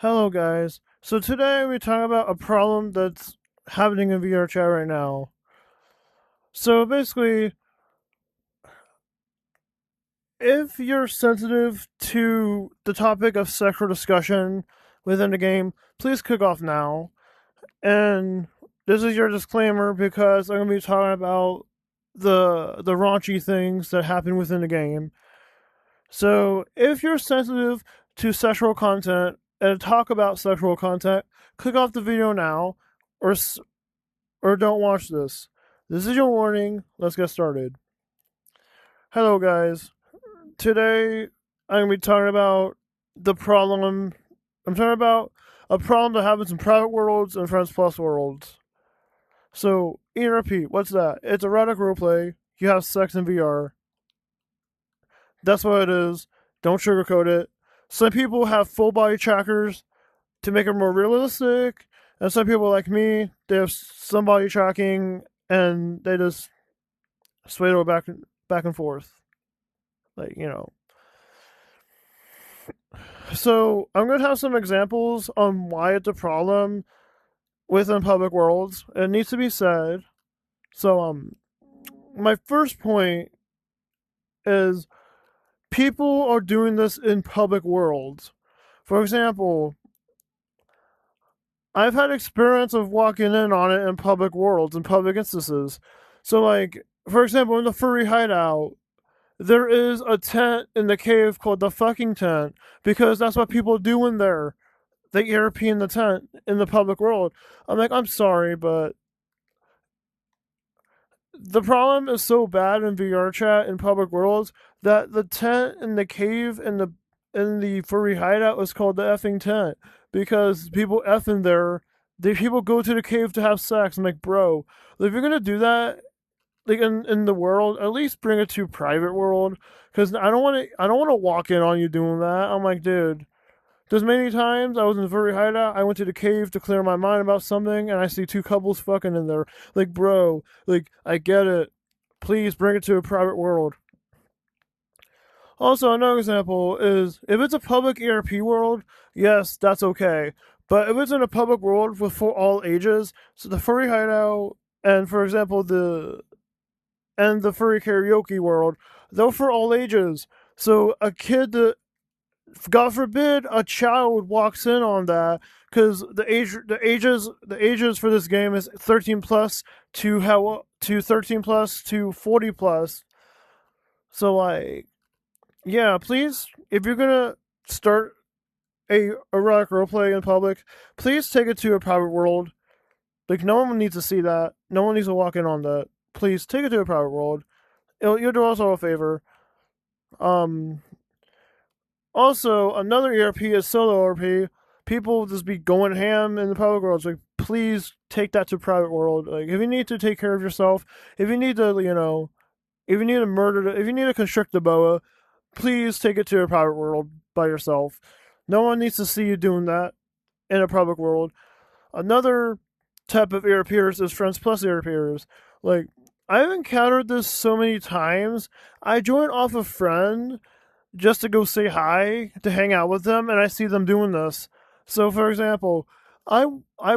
Hello, guys. So today we're talking about a problem that's happening in VR chat right now. So basically, if you're sensitive to the topic of sexual discussion within the game, please click off now. And this is your disclaimer because I'm going to be talking about the raunchy things that happen within the game. So if you're sensitive to sexual content and talk about sexual content, click off the video now, or don't watch this. This is your warning. Let's get started. Hello, guys. Today, I'm going to be talking about the problem. I'm talking about a problem that happens in private worlds and Friends Plus worlds. So, ERP, what's that? It's erotic roleplay. You have sex in VR. That's what it is. Don't sugarcoat it. Some people have full body trackers to make it more realistic, and some people like me, they have some body tracking and they just sway it back and forth. Like, you know. So I'm gonna have some examples on why it's a problem within public worlds. It needs to be said. So my first point is people are doing this in public worlds. For example, I've had experience of walking in on it in public worlds, in public instances. So like, for example, in the furry hideout, there is a tent in the cave called the fucking tent because that's what people do in there. They ERP in the tent in the public world. I'm like, I'm sorry, but the problem is so bad in VR chat in public worlds that the tent in the cave in the furry hideout is called the effing tent because people F in there. People go to the cave to have sex. I'm like, bro, if you're gonna do that, like in the world, at least bring it to private world because I don't want to walk in on you doing that. I'm like, dude. There's many times I was in the furry hideout. I went to the cave to clear my mind about something, and I see two couples fucking in there. Like, bro, like I get it. Please bring it to a private world. Also, another example is if it's a public ERP world, yes, that's okay. But if it's in a public world with for all ages, so the furry hideout and for example the furry karaoke world, they're for all ages. So a kid that God forbid a child walks in on that because the ages for this game is 13 plus to 13 plus to 40 plus. So like, yeah, please, if you're gonna start a erotic roleplay in public, please take it to a private world. Like, no one needs to see that. No one needs to walk in on that. Please take it to a private world. You'll do us all a favor. Um, Also, another ERP is solo RP. People just be going ham in the public world. It's like, please take that to private world. Like, if you need to take care of yourself, if you need to, if you need to if you need to constrict the boa, please take it to a private world by yourself. No one needs to see you doing that in a public world. Another type of ERPers is Friends Plus ERPers. Like, I've encountered this so many times. I joined off a friend just to go say hi, to hang out with them, and I see them doing this. So, for example, there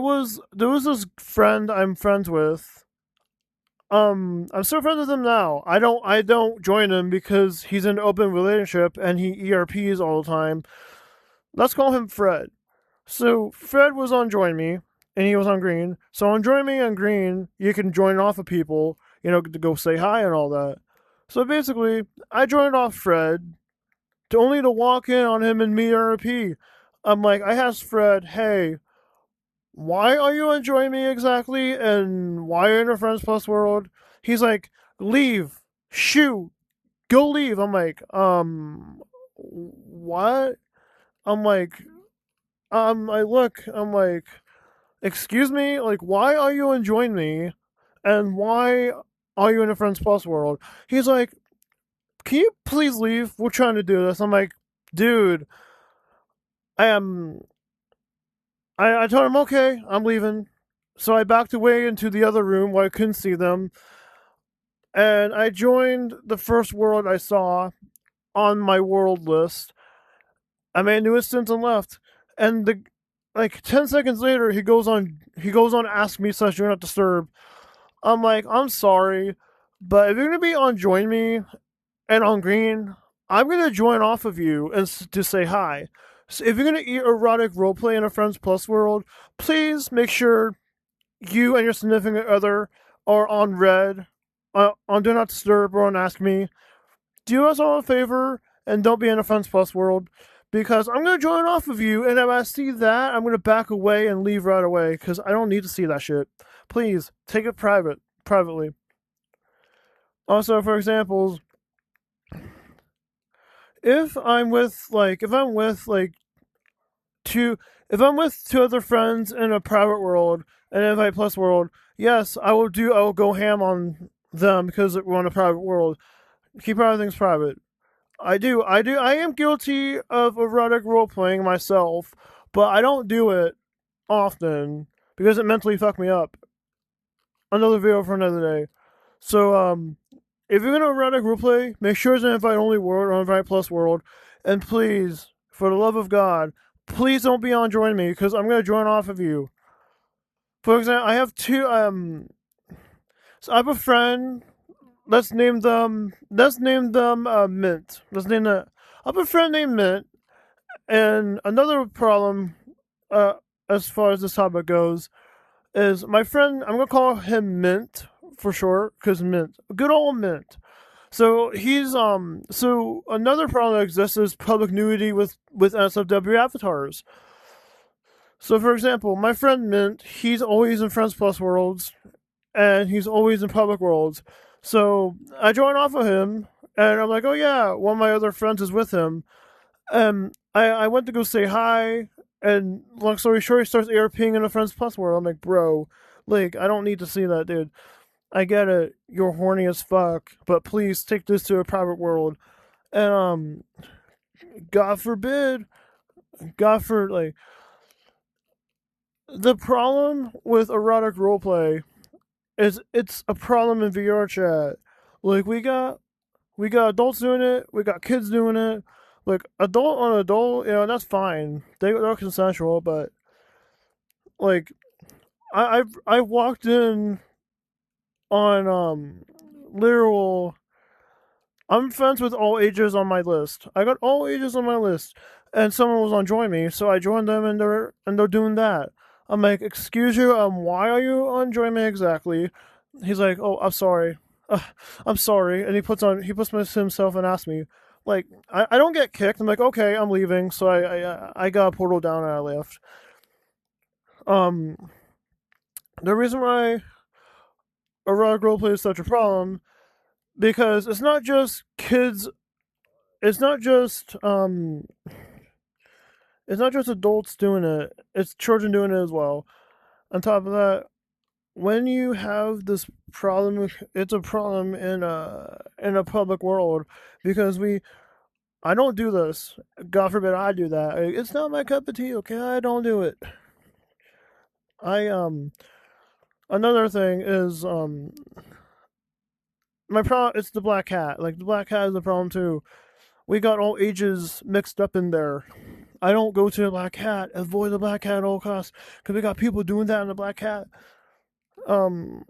was this friend I'm friends with. I'm still friends with him now. I don't join him because he's in an open relationship and he ERPs all the time. Let's call him Fred. So Fred was on Join Me, and he was on Green. So on Join Me and Green, you can join off of people, to go say hi and all that. So basically, I joined off Fred to only to walk in on him and me RP. I'm like, I asked Fred, hey, why are you enjoying me exactly? And why are you in a Friends Plus world? He's like, leave, shoot, go leave. I'm like, what? I'm like, I'm like, excuse me? Like, why are you enjoying me? And why are you in a Friends Plus world? He's like, can you please leave? We're trying to do this. I'm like, dude, I am. I told him, okay, I'm leaving. So I backed away into the other room where I couldn't see them. And I joined the first world I saw on my world list. I made a new instance and left. and the like 10 seconds later he goes on ask me slash do not disturb. I'm like, I'm sorry, but if you're gonna be on join me and on green, I'm gonna join off of you and to say hi. So if you're gonna eat erotic roleplay in a Friends Plus world, please make sure you and your significant other are on red, on do not disturb or on ask me. Do us all a favor and don't be in a Friends Plus world, because I'm gonna join off of you, and if I see that, I'm gonna back away and leave right away because I don't need to see that shit. Please take it privately. Also, for example, if I'm with two if I'm with two other friends in a private world, an invite plus world, yes, I will go ham on them because we're in a private world. Keep everything private. I am guilty of erotic role playing myself, but I don't do it often because it mentally fucked me up. Another video for another day. So, if you're gonna erotic role play, make sure it's an invite only world or invite plus world, and please, for the love of God, please don't be on join me because I'm gonna join off of you. For example, I have two. So I have a friend. Let's name them Mint. I have a friend named Mint. And another problem, uh, as far as this topic goes, is my friend. I'm gonna call him Mint for short, because Mint, good old Mint. So he's. So another problem that exists is public nudity with SFW avatars. So for example, my friend Mint, he's always in Friends Plus worlds, and he's always in public worlds. So I join off of him, and I'm like, oh yeah, one of my other friends is with him. I went to go say hi, and long story short, he starts ARPing in a Friends Plus world. I'm like, bro, like, I don't need to see that, dude. I get it, you're horny as fuck, but please take this to a private world. And God forbid, God for like the problem with erotic roleplay is it's a problem in VR chat. Like we got adults doing it, we got kids doing it. Like adult on adult, that's fine. They're consensual, but like I've walked in on literal. I'm friends with all ages on my list. I got all ages on my list, and someone was on join me, so I joined them, and they're doing that. I'm like, excuse you, why are you on join me exactly? He's like, oh, I'm sorry, I'm sorry, and he puts himself and asks me, like, I don't get kicked. I'm like, okay, I'm leaving, so I got a portal down and I left. Um, the reason why erotic roleplay is such a problem, because it's not just it's not just adults doing it, it's children doing it as well. On top of that, when you have this problem, it's a problem in a public world, because I don't do this. God forbid I do that. It's not my cup of tea. Okay, I don't do it. I Another thing is my problem. It's the black cat. Like, the black cat is the problem too. We got all ages mixed up in there. I don't go to the black cat. Avoid the black cat at all costs, because we got people doing that in the black cat. Um,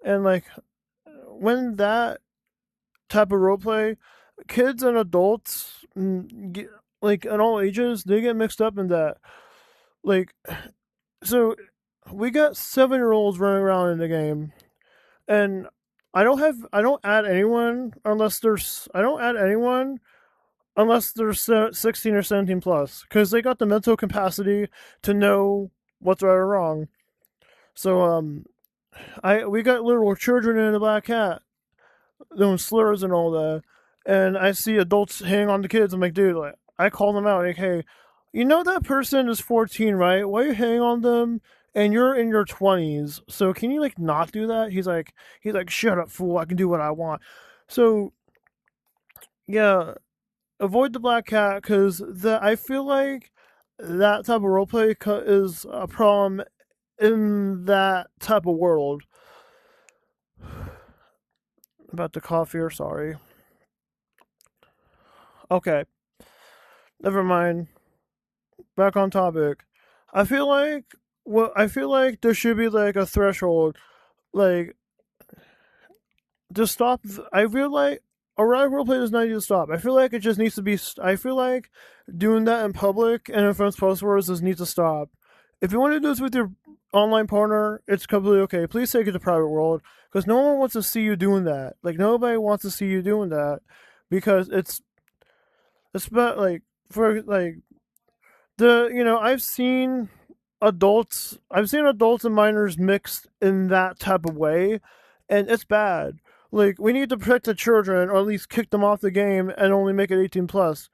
and like, when that type of roleplay, kids and adults, like at all ages, they get mixed up in that. Like, so we got 7-year-olds running around in the game, and I don't add anyone unless there's I don't add anyone unless they're 16 or 17 plus, because they got the mental capacity to know what's right or wrong. So I we got little children in the black cat doing slurs and all that, and I see adults hanging on to kids. I'm like, dude, like, I call them out, like, hey, you know that person is 14, right? Why are you hanging on them? And you're in your 20s, so can you like not do that? He's like, shut up, fool. I can do what I want. So yeah, avoid the black cat, because I feel like that type of roleplay is a problem in that type of world. About the cough here, sorry. Okay. Never mind. Back on topic. I feel like I feel like there should be like a threshold, like to stop. I feel like erotic roleplay does not need to stop. I feel like it just needs to be. I feel like doing that in public and in front of post wars just needs to stop. If you want to do this with your online partner, it's completely okay. Please take it to private world because no one wants to see you doing that. Like nobody wants to see you doing that because it's about like for like the I've seen adults and minors mixed in that type of way, and it's bad. Like we need to protect the children or at least kick them off the game and only make it 18 plus.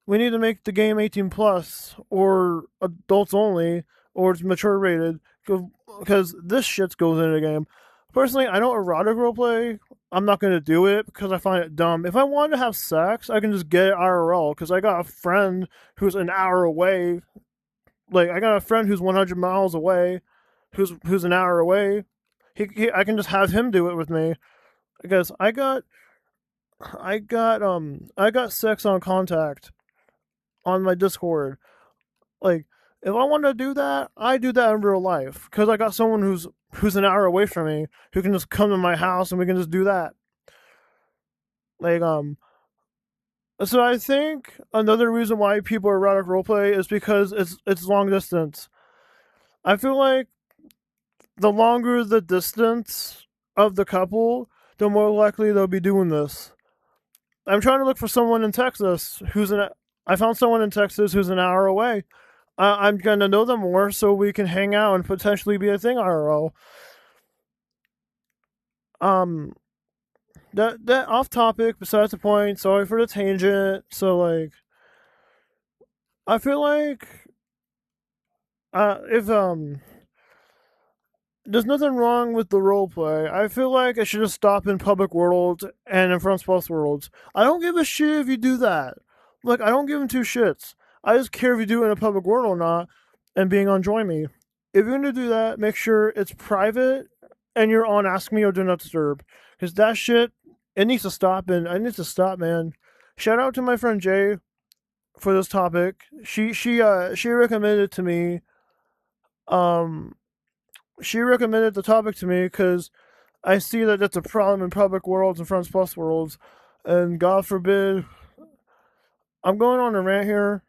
We need to make the game 18 plus or adults only or it's mature rated because this shit goes into the game. Personally, I don't erotic roleplay. I'm not gonna do it because I find it dumb. If I want to have sex, I can just get it IRL because I got a friend who's an hour away. Like I got a friend who's 100 miles away, who's an hour away. I can just have him do it with me because I got sex on contact on my Discord. Like if I want to do that, I do that in real life because I got someone who's an hour away from me who can just come to my house and we can just do that. Like so I think another reason why people erotic roleplay is because it's long distance. I feel like the longer the distance of the couple, the more likely they'll be doing this. I'm trying to look for someone in Texas who's an. I found someone in Texas who's an hour away. I'm gonna know them more so we can hang out and potentially be a thing IRL. Um, that off topic. Besides the point. Sorry for the tangent. So like, I feel like if there's nothing wrong with the roleplay. I feel like it should just stop in public worlds and in front plus worlds. I don't give a shit if you do that. Like, I don't give them two shits. I just care if you do it in a public world or not and being on Join Me. If you're going to do that, make sure it's private and you're on Ask Me or Do Not Disturb. Because that shit, it needs to stop and it needs to stop, man. Shout out to my friend Jay for this topic. She recommended to me um she recommended the topic to me because I see that that's a problem in public worlds and Friends Plus worlds, and God forbid, I'm going on a rant here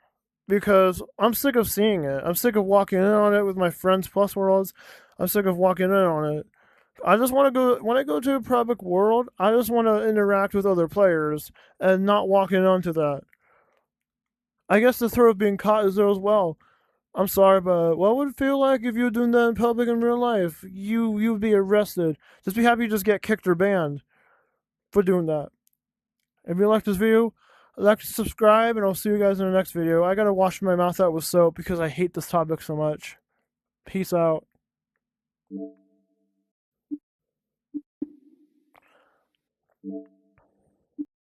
because I'm sick of seeing it. I'm sick of walking in on it with my Friends Plus worlds. I'm sick of walking in on it. I just want to go when I go to a public world. I just want to interact with other players and not walking onto that. I guess the throw of being caught is there as well. I'm sorry, but what would it feel like if you were doing that in public in real life? You'd be arrested. Just be happy you just get kicked or banned for doing that. If you like this video, like to subscribe, and I'll see you guys in the next video. I gotta wash my mouth out with soap because I hate this topic so much. Peace out.